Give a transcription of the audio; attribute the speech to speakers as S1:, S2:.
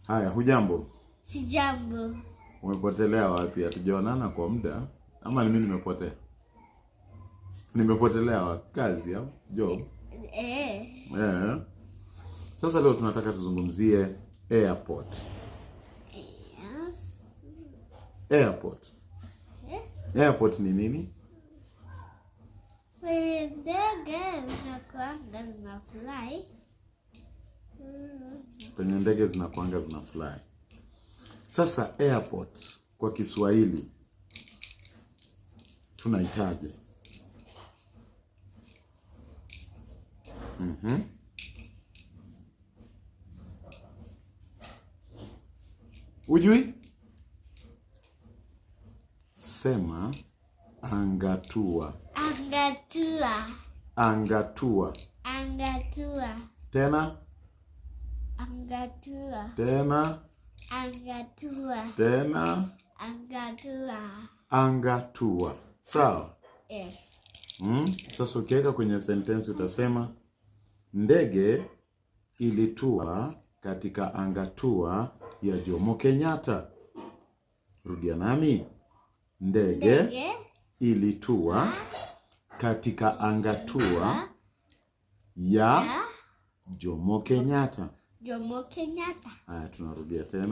S1: Haya, hujambo?
S2: Sijambo.
S1: Umepotelea wapi? Hatujaonana kwa muda. Ama ni mimi nimepotea? Nimepotelea wapi? Kazi au job? Sasa leo tunataka tuzungumzie airport.
S2: Yes.
S1: Airport. Airport ni nini? Penye ndege zinakuanga zina fly. Sasa airport kwa Kiswahili tunahitaji Ujui? Sema angatua.
S2: Angatua.
S1: Angatua.
S2: Angatua.
S1: Tena?
S2: Angatua.
S1: Tena?
S2: Angatua.
S1: Tena?
S2: Angatua.
S1: Angatua. Sawa?
S2: Yes.
S1: Sasa ukiweka kwenye sentensi utasema ndege ilitua katika angatua ya Jomo Kenyatta. Rudia nami. Ndege ilitua katika angatua ya Jomo Kenyatta.
S2: Jomo Kenyatta.
S1: Haya, tunarudia tena.